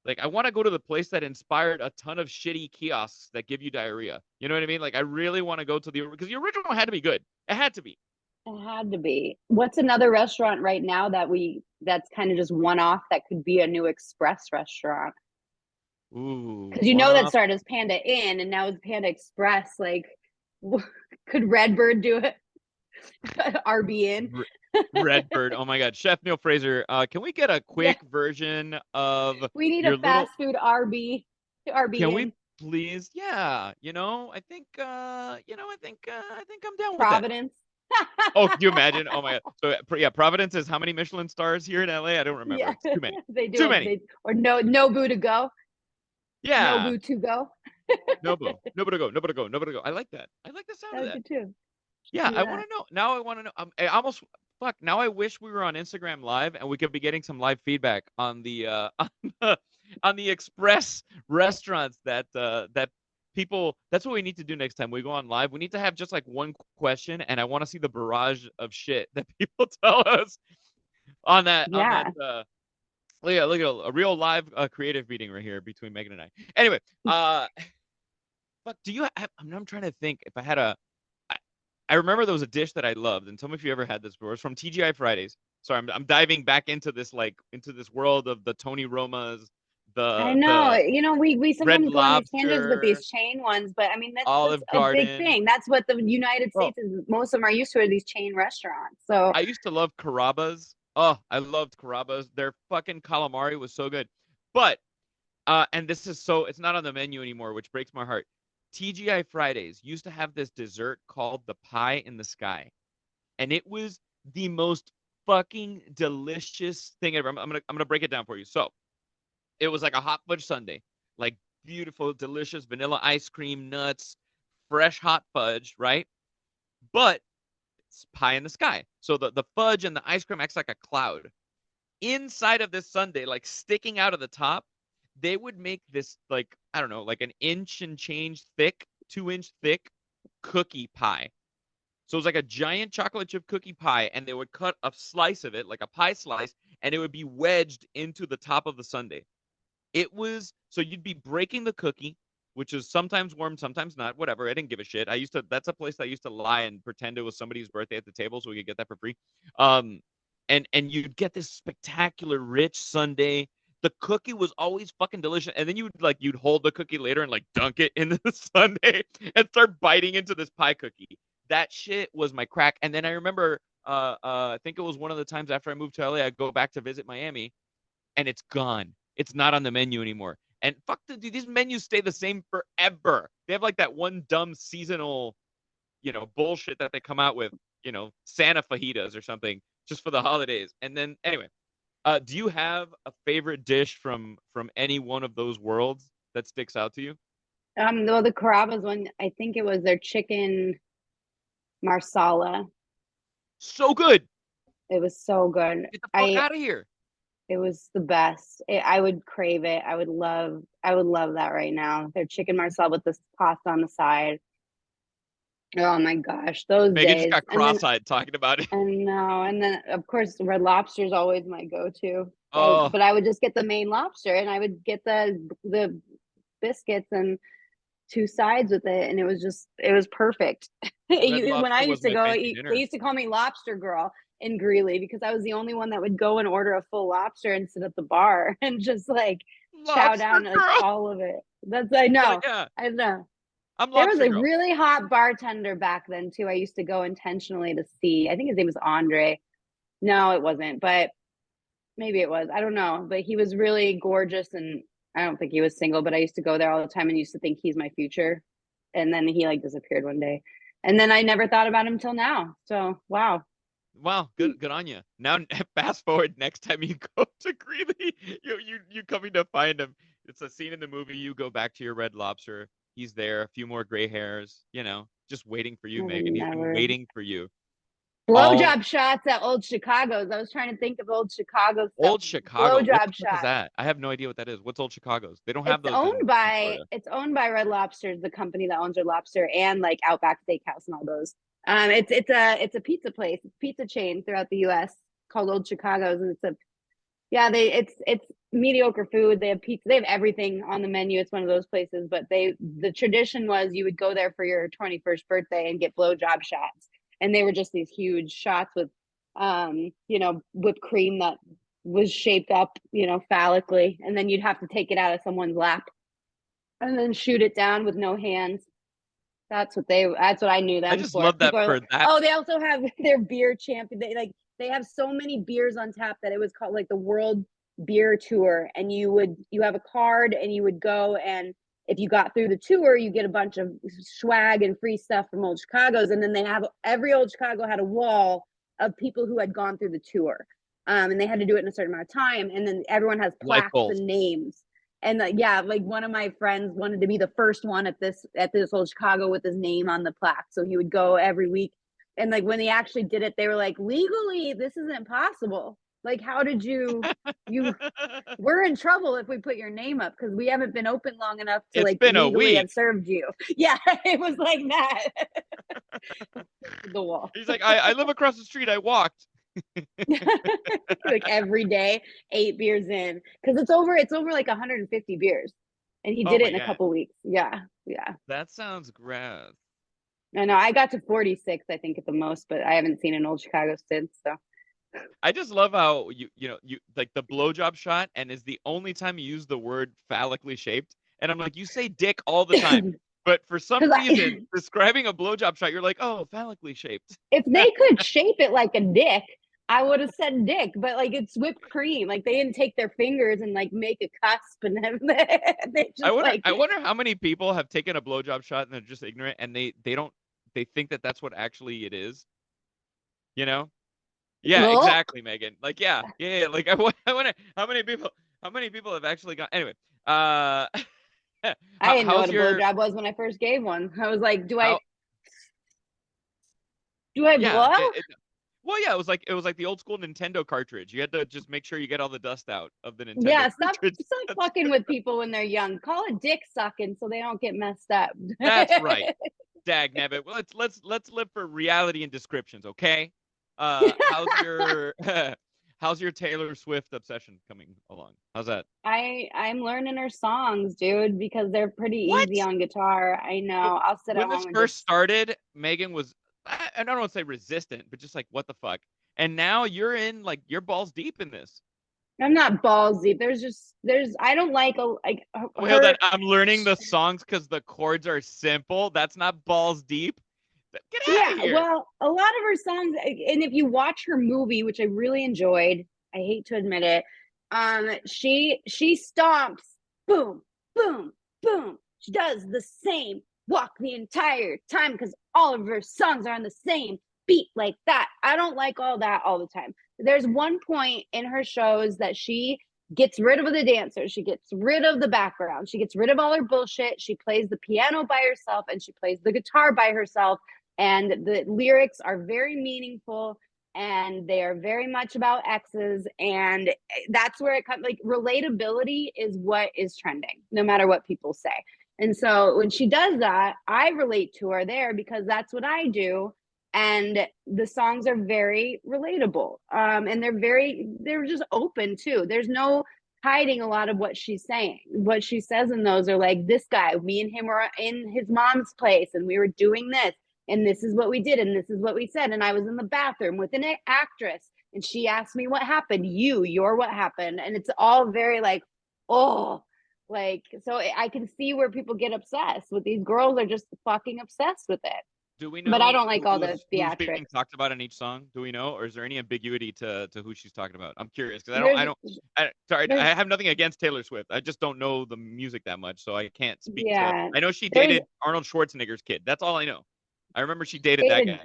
Like, I want to go to the place that inspired a ton of shitty kiosks that give you diarrhea. You know what I mean? Like, I really want to go to because the original had to be good. It had to be. It had to be. What's another restaurant right now that's kind of just one off that could be a new express restaurant? Ooh, Because one that off. started as Panda Inn and now it's Panda Express. Like, could Redbird do it? RB Inn. Redbird. Oh my God, Chef Neil Fraser. Can we get a Yeah, quick version of we need a your little? fast food RB Can we Inn. please? Yeah. I think. I think I'm down with that. Providence. Oh, can you imagine? Oh my God. So yeah, Providence is how many Michelin stars here in LA? I don't remember. Yeah, It's too many. they do Too have many. or Nobu to go. Yeah. Nobu to go. Nobo. Nobody to go. Nobody to go. Nobody to go. I like that. I like the sound That of was that. good too. Yeah, Do I want that. to know. Now I want to know. I almost fuck. Now I wish we were on Instagram Live and we could be getting some live feedback on the on the express restaurants that people. That's what we need to do next time we go on live. We need to have just like one question, and I want to see the barrage of shit that people tell us on that. Yeah. Look at a real live creative meeting right here between Megan and I. Anyway, fuck. I'm trying to think if I had a. I, I remember there was a dish that I loved, and tell me if you ever had this before. It's from TGI Fridays. Sorry, I'm diving back into this world of the Tony Romas, I the know. the We Red sometimes go on these tangents with Lobster, these chain ones, but I mean that's Olive a big Garden. thing. That's what the United Oh, States is. Most of them are used to are these chain restaurants. So I used to love Carrabba's. Oh, I loved Carrabba's. Their fucking calamari was so good. But and this is so it's not on the menu anymore, which breaks my heart. TGI Fridays used to have this dessert called the pie in the sky, and it was the most fucking delicious thing ever. I'm gonna break it down for you. So it was like a hot fudge sundae, like beautiful, delicious vanilla ice cream, nuts, fresh hot fudge, right? But it's pie in the sky. So the fudge and the ice cream acts like a cloud. Inside of this sundae, like sticking out of the top, they would make this, like, I don't know, like an inch and change thick, 2-inch thick cookie pie. So it was like a giant chocolate chip cookie pie, and they would cut a slice of it, like a pie slice, and it would be wedged into the top of the sundae. It was, so you'd be breaking the cookie, which is sometimes warm, sometimes not, whatever. I didn't give a shit. That's a place I used to lie and pretend it was somebody's birthday at the table so we could get that for free. Um, and you'd get this spectacular rich sundae. The cookie was always fucking delicious. And then you'd hold the cookie later and like dunk it into the sundae and start biting into this pie cookie. That shit was my crack. And then I remember, I think it was one of the times after I moved to LA, I go back to visit Miami, and it's gone. It's not on the menu anymore. And fuck, dude, these menus stay the same forever. They have like that one dumb seasonal, bullshit that they come out with, Santa fajitas or something just for the holidays. And then anyway, do you have a favorite dish from any one of those worlds that sticks out to you? Well, the Carrabba's one, I think it was their chicken marsala. So good. It was so good. Get the fuck out of here. It was the best. I would crave it. I would love that right now. Their chicken marsala with this pasta on the side. Oh my gosh, those Megan just days. got cross-eyed talking about it. I know. And then of course Red Lobster is always my go-to. Oh, But I would just get the main lobster, and I would get the biscuits and two sides with it, and it was perfect. Red When I Lobster was used to my go fancy eat, dinner. they used to call me Lobster Girl in Greeley because I was the only one that would go and order a full lobster and sit at the bar and just like chow Lobster down like girl. all of it. I know. Yeah, I know. I'm There was lobster a girl. really hot bartender back then too. I used to go intentionally to see. I think his name was Andre. No, it wasn't, but maybe it was. I don't know. But he was really gorgeous, and I don't think he was single, but I used to go there all the time and used to think he's my future. And then he like disappeared one day. And then I never thought about him till now. So wow. Wow, good on you. Now, fast forward, next time you go to Greeley, you coming to find him. It's a scene in the movie. You go back to your Red Lobster. He's there, a few more gray hairs, just waiting for you, I would Megan. He's been never. waiting for you. All Blowjob shots at Old Chicago's. I was trying to think of old Chicago stuff. Old Chicago's. What the Blowjob fuck is shots. that? I have no idea what that is. What's Old Chicago's? They don't have those in Florida. It's owned by Red Lobster, the company that owns Red Lobster, and like Outback Steakhouse and all those. It's a pizza place, pizza chain throughout the U.S. called Old Chicago's, and it's mediocre food. They have pizza, they have everything on the menu. It's one of those places, but the tradition was you would go there for your 21st birthday and get blowjob shots, and they were just these huge shots with whipped cream that was shaped up, phallically, and then you'd have to take it out of someone's lap and then shoot it down with no hands. That's what I knew them I just for. love that People are for like, that. oh, they also have their beer champion. They have so many beers on tap that it was called like the World Beer Tour, and you have a card and you would go, and if you got through the tour, you get a bunch of swag and free stuff from Old Chicago's, and then every Old Chicago had a wall of people who had gone through the tour, and they had to do it in a certain amount of time, and then everyone has Light plaques bulbs. and names. And like one of my friends wanted to be the first one at this Old Chicago with his name on the plaque, so he would go every week. And like when he actually did it, they were like, legally, this isn't possible. Like, how did you we're in trouble if we put your name up because we haven't been open long enough to It's like been a legally week. have served you. Yeah, it was like that. The wall. He's like, I live across the street. I walked. Like every day, 8 beers in, because it's over like 150 beers, and he did it in a couple weeks. Yeah. That sounds gross. I know. I got to 46, I think, at the most, but I haven't seen an Old Chicago since. So I just love how you like the blowjob shot, and is the only time you use the word phallically shaped. And I'm like, you say dick all the time, but for some reason, describing a blowjob shot, you're like, oh, phallically shaped. If they could shape it like a dick, I would have said dick, but like it's whipped cream. Like they didn't take their fingers and like make a cusp and they just I wonder how many people have taken a blowjob shot and they're just ignorant and they think that that's what actually it is. Yeah, well, exactly, Megan. Like, yeah. Like I wonder how many people have actually gone. Anyway, I didn't know How's what a your blowjob was when I first gave one. I was like, how? do I Yeah. blow? Well, yeah, it was like the old school Nintendo cartridge. You had to just make sure you get all the dust out of the Nintendo Yeah, cartridge. stop fucking with people when they're young. Call it dick sucking so they don't get messed up. That's right. Dag nabbit. Well, let's live for reality and descriptions, okay? How's your how's your Taylor Swift obsession coming along? How's that? I'm learning her songs, dude, because they're pretty What? easy on guitar. I know. I'll sit at When this home and first just started, Megan was I don't want to say resistant, but just like what the fuck. And now you're in like you're balls deep in this. I'm not ballsy. There's I don't like Wait, hold on. her. I'm learning the songs because the chords are simple. That's not balls deep. Get out Yeah, of here. well, a lot of her songs, and if you watch her movie, which I really enjoyed, I hate to admit it, she stomps, boom, boom, boom. She does the same walk the entire time because all of her songs are on the same beat like that. I don't like all that all the time. There's one point in her shows that she gets rid of the dancers, she gets rid of the background, she gets rid of all her bullshit. She plays the piano by herself and she plays the guitar by herself, and the lyrics are very meaningful and they are very much about exes, and that's where it comes. Like, relatability is what is trending no matter what people say. And so when she does that, I relate to her there because that's what I do. And the songs are very relatable, and they're just open too. There's no hiding a lot of what she's saying. What she says in those are like, this guy, me and him were in his mom's place and we were doing this, and this is what we did, and this is what we said, and I was in the bathroom with an actress and she asked me what happened. You're what happened. And it's all very like, oh, like, so I can see where people get obsessed with these girls. Are just fucking obsessed with it. Do we But I know don't like all the who's being theatrics. talked about in each song? Do we know, or is there any ambiguity to who she's talking about? I'm curious because There's sorry, there's I have nothing against Taylor Swift. I just don't know the music that much, so I can't speak to. yeah, I know she there's dated Arnold Schwarzenegger's kid. That's all I know. I remember she dated that dated guy.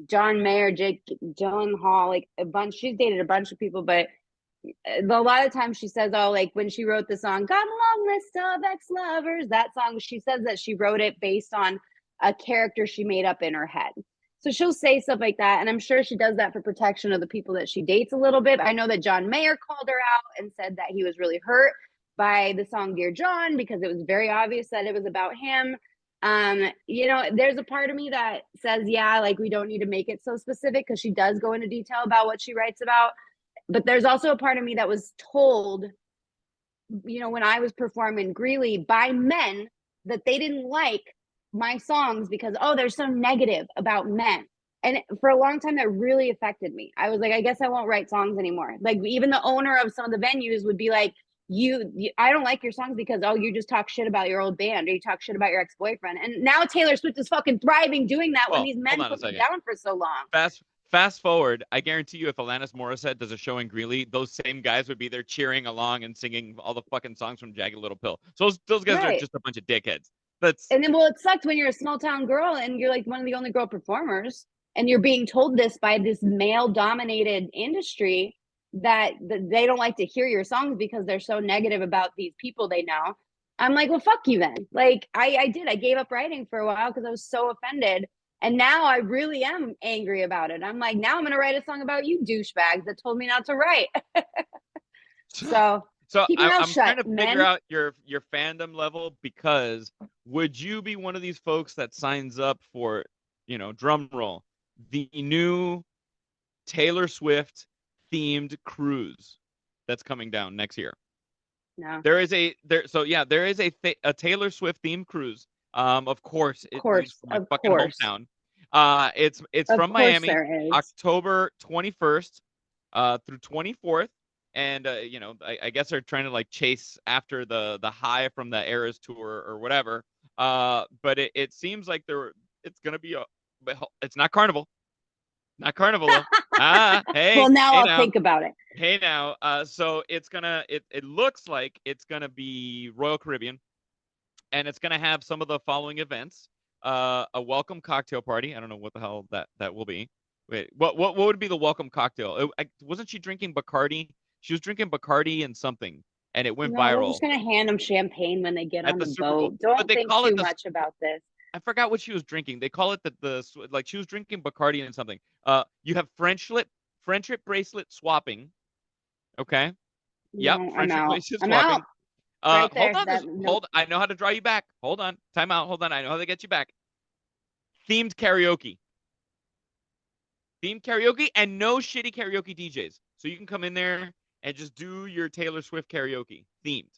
John Mayer, Jake Gyllenhaal, like a bunch. She's dated a bunch of people, but a lot of times she says, oh, like when she wrote the song "Got a Long List of Ex-Lovers," that song, she says that she wrote it based on a character she made up in her head. So she'll say stuff like that, and I'm sure she does that for protection of the people that she dates a little bit. I know that John Mayer called her out and said that he was really hurt by the song "Dear John" because it was very obvious that it was about him. There's a part of me that says, yeah, like we don't need to make it so specific because she does go into detail about what she writes about. But there's also a part of me that was told, when I was performing Greeley by men, that they didn't like my songs because, oh, they're so negative about men. And for a long time, that really affected me. I was like, I guess I won't write songs anymore. Like, even the owner of some of the venues would be like, I don't like your songs because, oh, you just talk shit about your old band or you talk shit about your ex-boyfriend. And now Taylor Swift is fucking thriving doing that when Well, these hold men on a put me second. down for so long. Fast forward. I guarantee you, if Alanis Morissette does a show in Greeley, those same guys would be there cheering along and singing all the fucking songs from Jagged Little Pill. So those guys are Right. just a bunch of dickheads. That's And then, well, it sucks when you're a small town girl and you're like one of the only girl performers and you're being told this by this male dominated industry that they don't like to hear your songs because they're so negative about these people they know. I'm like, well, fuck you then. Like, I gave up writing for a while because I was so offended. And now I really am angry about it. I'm like, now I'm going to write a song about you douchebags that told me not to write. So So keep your mouth I'm trying shut, to figure men. out your fandom level because would you be one of these folks that signs up for, drum roll, the new Taylor Swift themed cruise that's coming down next year? No, There is a there so yeah, there is a Taylor Swift themed cruise. Of course it leaves from my of fucking course, hometown. It's of from course Miami, there is. October 21st through 24th. And I guess they're trying to like chase after the high from the Eras tour or whatever. But it seems like it's gonna be it's not Carnival. Not Carnival though. Well, now Hey I'll now. think about it. Hey now. So it looks like it's gonna be Royal Caribbean, and it's gonna have some of the following events. A welcome cocktail party. I don't know what the hell that will be. Wait, what would be the welcome cocktail? Wasn't she drinking Bacardi? She was drinking Bacardi and something. and it went No, we're just viral gonna hand them champagne when they get at on the the Super Bowl. boat. But Don't they think call it too the much about this. I forgot what she was drinking. They call it like she was drinking Bacardi and something. You have friendship bracelet swapping. Okay. Yep, No, I'm friendship out. bracelet I'm out. swapping. Right Hold there. on. That no. Hold. I know how to draw you back. Hold on. Time out. Hold on. I know how to get you back. Themed karaoke. Themed karaoke and no shitty karaoke DJs. So you can come in there and just do your Taylor Swift karaoke themed.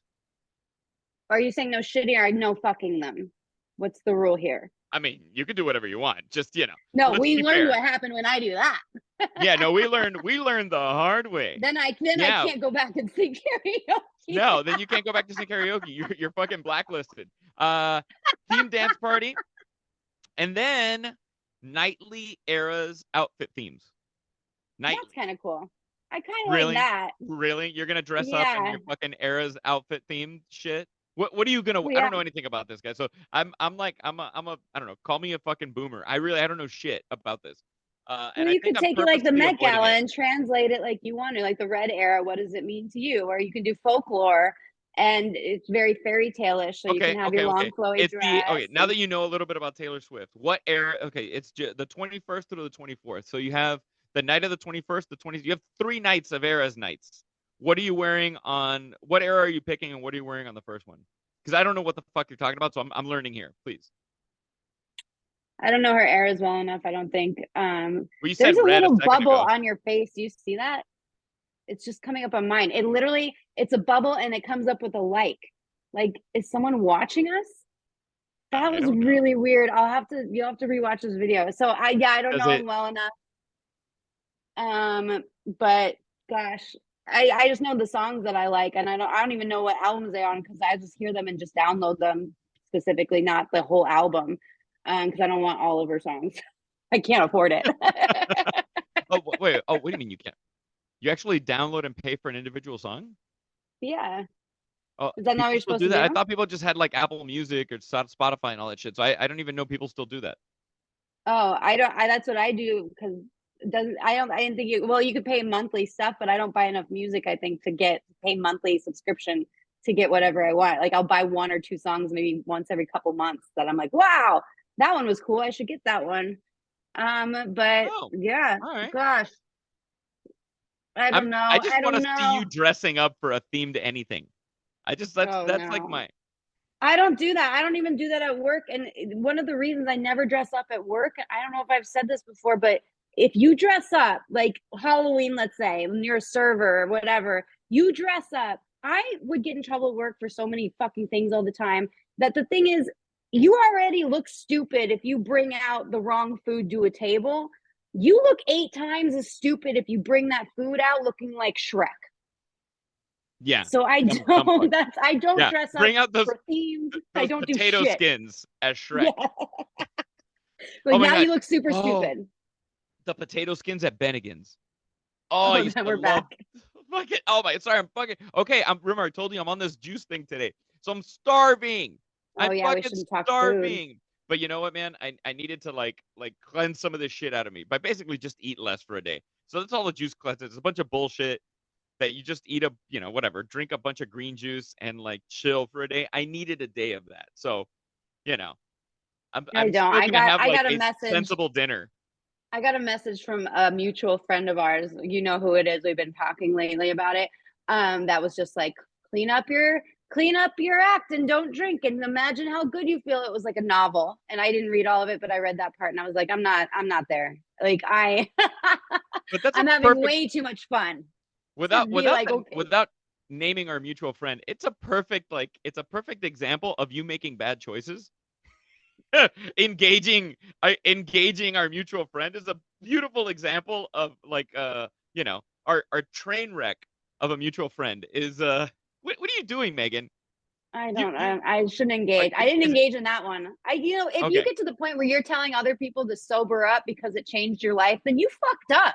Are you saying no shitty or no fucking them? What's the rule here? I mean, you can do whatever you want. Just, No, let's we be learned fair. what happened when I do that. Yeah, no, we learned the hard way. Then I Yeah. can't go back and sing karaoke. No, then you can't go back to sing karaoke. You're fucking blacklisted. Theme dance party, and then nightly eras outfit themes. Nightly. That's kind of cool. I kind of like Really? that. Really? You're gonna dress up in Yeah. your fucking eras outfit themed shit? What are you gonna? Well, I yeah. don't know anything about this guy. So I'm like I'm a I don't know. Call me a fucking boomer. I don't know shit about this. Well, And I you think could I'm take it like the purposely Met avoiding Gala it. and translate it like you want to, like the Red Era. What does it mean to you? Or you can do folklore, and it's very fairy tale-ish. So you can Okay, have okay, your long okay. flowy It's the dress. okay. Now that you know a little bit about Taylor Swift, what era? Okay, it's the 21st through the 24th. So you have the night of the 21st, the 20th. You have 3 nights of eras nights. What are you wearing on? What era are you picking, and what are you wearing on the first one? Because I don't know what the fuck you're talking about, so I'm learning here. Please. I don't know her eras well enough. I don't think. Well, you There's said a red a little second bubble ago. on your face. Do you see that? It's just coming up on mine. It literally, it's a bubble and it comes up with a like. Like, is someone watching us? That I was don't know. really weird. You'll have to rewatch this video. So I don't Does know it? him well enough. But gosh, I just know the songs that I like, and I don't even know what albums they're on because I just hear them and just download them specifically, not the whole album. Because I don't want all of her songs. I can't afford it. Oh wait. Oh, what do you mean you can't? You actually download and pay for an individual song? Yeah. Oh, Is that not what people you're still supposed do to that. I do? thought people just had like Apple Music or Spotify and all that shit. So I don't even know people still do that. Oh, I don't. That's what I do because it doesn't. I didn't think you. Well, you could pay monthly stuff, but I don't buy enough music. I think to pay monthly subscription to get whatever I want. Like I'll buy 1 or 2 songs maybe once every couple months that I'm like, wow, that one was cool. I should get that one. But Oh, yeah, all right. gosh, I don't know. I just I want don't to see know. you dressing up for a themed anything. Oh That's like no. my I don't do that. I don't even do that at work. And one of the reasons I never dress up at work, I don't know if I've said this before, but if you dress up like Halloween, let's say, when you're a server or whatever, you dress up. I would get in trouble at work for so many fucking things all the time that the thing is, you already look stupid if you bring out the wrong food to a table. You look 8 times as stupid if you bring that food out looking like Shrek. yeah. So I Dumb fuck. I don't Yeah. dress up Bring out for themes. I those don't do potato shit. skins as Shrek. Yeah. Like Oh my now god. you look super Oh, stupid. the potato skins at Bennigan's. Oh, I Oh, used then to we're love back. fucking. Oh my, sorry, I'm fucking. Okay, remember I told you I'm on this juice thing today, so I'm starving. Oh I'm yeah, we fucking shouldn't talk food. starving. But you know what, man? I needed to like cleanse some of this shit out of me by basically just eat less for a day. So that's all the juice cleanse is. It's a bunch of bullshit that you just eat whatever, drink a bunch of green juice and like chill for a day. I needed a day of that. So, you know, I I'm don't. still gonna have I like got a a message. sensible dinner. I got a message from a mutual friend of ours. You know who it is. We've been talking lately about it. That was just like clean up your act and don't drink and imagine how good you feel. It was like a novel, and I didn't read all of it, but I read that part, and I was like, I'm not there. Like But that's a I'm having perfect way too much fun to without be like, okay. without naming our mutual friend. It's a perfect example of you making bad choices. Engaging our mutual friend is a beautiful example of like our train wreck of a mutual friend is what are you doing, Megan? I You don't. you I shouldn't engage. I didn't is it engage in that one. If you okay? get to the point where you're telling other people to sober up because it changed your life, then you fucked up.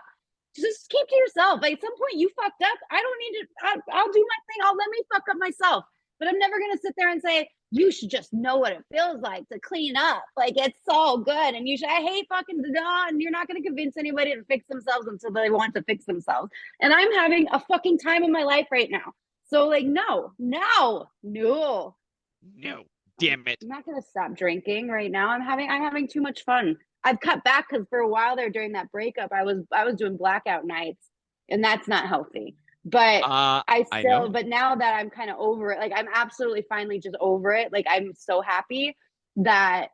Just keep to yourself. Like at some point, you fucked up. I don't need to. I'll do my thing. I'll let me fuck up myself. But I'm never gonna sit there and say you should just know what it feels like to clean up. Like it's so good, and you should. I hate fucking and you're not gonna convince anybody to fix themselves until they want to fix themselves. And I'm having a fucking time in my life right now. So like, no. No, damn it. I'm not gonna stop drinking right now. I'm having too much fun. I've cut back because for a while there during that breakup, I was doing blackout nights, and that's not healthy. But I know. but now that I'm kind of over it, like I'm absolutely finally just over it. Like I'm so happy that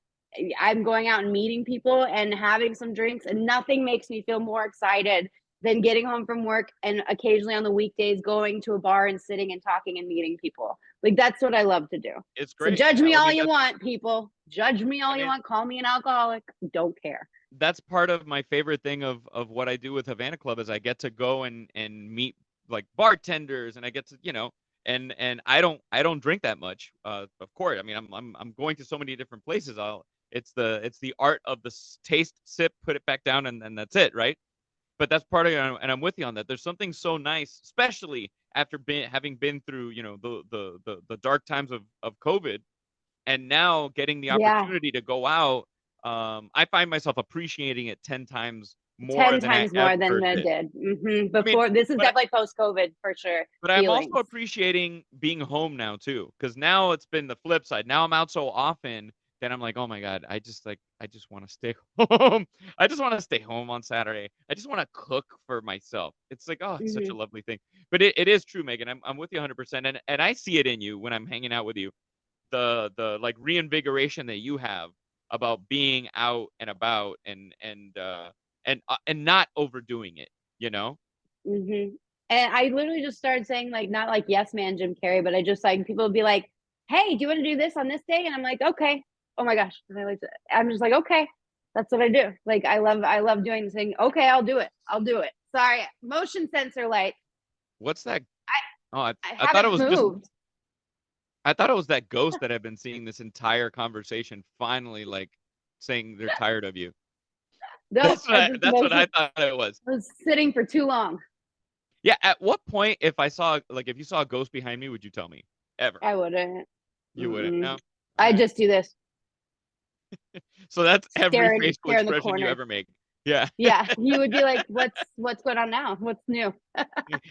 I'm going out and meeting people and having some drinks, and nothing makes me feel more excited than getting home from work and occasionally on the weekdays going to a bar and sitting and talking and meeting people. Like that's what I love to do. It's So great. judge Yeah, me I all mean, you want, people. Judge me all I you mean, want. Call me an alcoholic. Don't care. that's part of my favorite thing of what I do with Havana Club is I get to go and meet like bartenders, and I get to, and I don't drink that much. Of course, I mean, I'm going to so many different places. It's the art of the taste, sip, put it back down, and that's it, right? But that's part of it, and I'm with you on that. There's something so nice, especially after having been through, the dark times of COVID, and now getting the Yeah. opportunity to go out. I find myself appreciating it 10 times more 10 than I times more than ever I did. did. I mean, Before, this is but definitely post COVID for sure. but I'm also Feelings. appreciating being home now too, because now it's been the flip side. Now I'm out so often that I'm like, oh my God, I just want to stay home. I just want to stay home on Saturday. I just want to cook for myself. It's like, oh, it's such a Hmm. lovely thing. But it is true, Megan. I'm with you 100%, and I see it in you when I'm hanging out with you. The like reinvigoration that you have about being out and about, and not overdoing it, you know? Hmm. And I literally just started saying like, not like yes man Jim Carrey, but I just like people would be like, hey, do you want to do this on this day? And I'm like, okay. Oh my gosh. And I'm just like, okay, that's what I do. Like I love doing this thing. Okay, I'll do it. I'll do it. Sorry, motion sensor light. What's that? I Oh, I I thought it haven't was just moved. I thought it was that ghost that I've been seeing this entire conversation finally like saying they're tired of you. No, That's I what just that's what I motion thought it was. was sitting for too long. Yeah, at what point if you saw a ghost behind me, would you tell me? Ever. I wouldn't. You wouldn't. Mm-mm. No. All I right. just do this. So that's every facial Stare in the expression you corner. ever make. Yeah. Yeah, you would be like, what's going on now? What's new?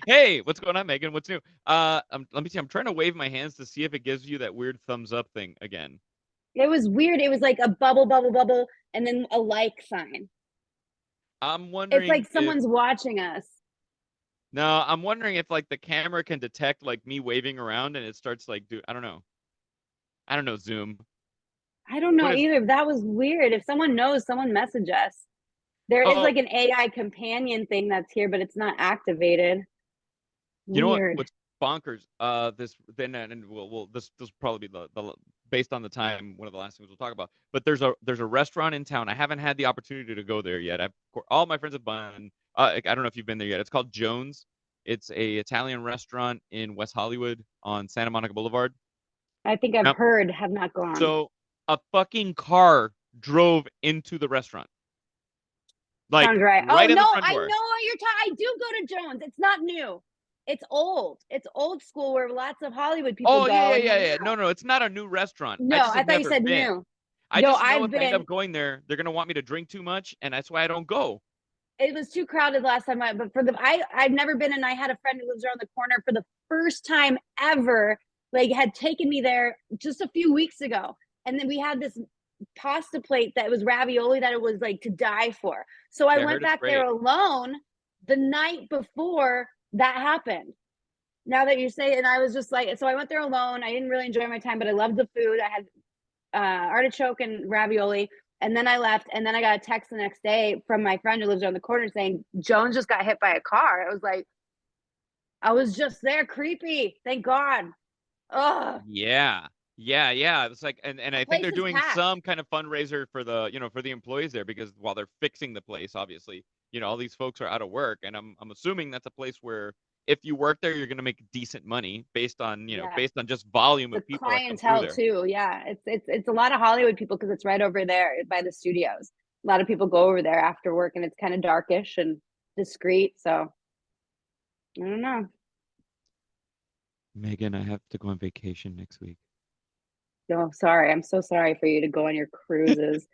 Hey, what's going on, Megan? What's new? Let me see. I'm trying to wave my hands to see if it gives you that weird thumbs up thing again. It was weird. It was like a bubble, bubble, bubble, and then a like sign. I'm It's wondering like if someone's watching us. No, I'm wondering if like the camera can detect like me waving around and it starts like I don't know. I don't know, Zoom. I don't What know is either. That was weird. If someone knows, someone message us. There is Oh, like an AI companion thing that's here, but it's not activated. you know what? Weird. What's bonkers? This then and we'll this will probably be the based on the time one of the last things we'll talk about. But there's a restaurant in town. I haven't had the opportunity to go there yet. All my friends have been. I don't know if you've been there yet. It's called Jones. It's a Italian restaurant in West Hollywood on Santa Monica Boulevard. I think I've Now, heard, have not gone. so a fucking car drove into the restaurant, like Sounds right. Oh right in no, the front I door. know what you're talking. I do go to Jones. It's not new. It's old. It's old school where lots of Hollywood people Oh yeah, go yeah, and yeah, hang yeah. out. No, no, it's not a new restaurant. I No, just I have thought you never said been. new. I No, just know I've if I end been. up going there, they're gonna want me to drink too much, and that's why I don't go. It was too crowded last time. But I've never been, and I had a friend who lives around the corner for the first time ever. Like had taken me there just a few weeks ago, and then we had this pasta plate that was ravioli that it was like to die for. So I Yeah, I went heard it's back there great. alone the night before that happened. Now that you say it, and I was just like, so I went there alone. I didn't really enjoy my time, but I loved the food. I had artichoke and ravioli. And then I left, and then I got a text the next day from my friend who lives around the corner saying Jones just got hit by a car. I was like, I was just there, creepy. Thank God. Ugh, Yeah. Yeah, yeah. It's like and the I think place they're is doing packed. some kind of fundraiser for for the employees there because while they're fixing the place, obviously, all these folks are out of work and I'm assuming that's a place where if you work there, you're gonna make decent money Yeah, based on just volume the of people that come through clientele there. too. Yeah, it's a lot of Hollywood people because it's right over there by the studios. A lot of people go over there after work, and it's kind of darkish and discreet. So I don't know. Megan, I have to go on vacation next week. Oh, sorry. I'm so sorry for you to go on your cruises.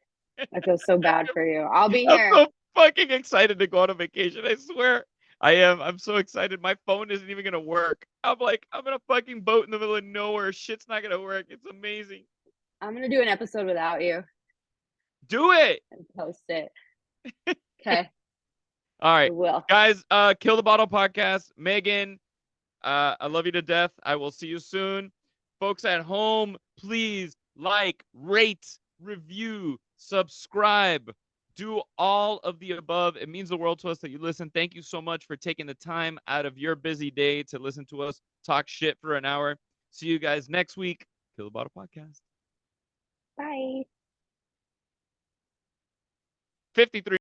I feel so bad for you. I'll be I'm here. so fucking excited to go on a vacation. I swear. I am. I'm so excited. My phone isn't even gonna work. I'm like, I'm in a fucking boat in the middle of nowhere. Shit's not gonna work. It's amazing. I'm gonna do an episode without you Do it. and post it. Okay, All I right, will. guys. Kill the Bottle podcast. Megan, I love you to death. I will see you soon. Folks at home, please like, rate, review, subscribe. Do all of the above. It means the world to us that you listen. Thank you so much for taking the time out of your busy day to listen to us talk shit for an hour. See you guys next week. Kill the Bottle podcast. Bye. 53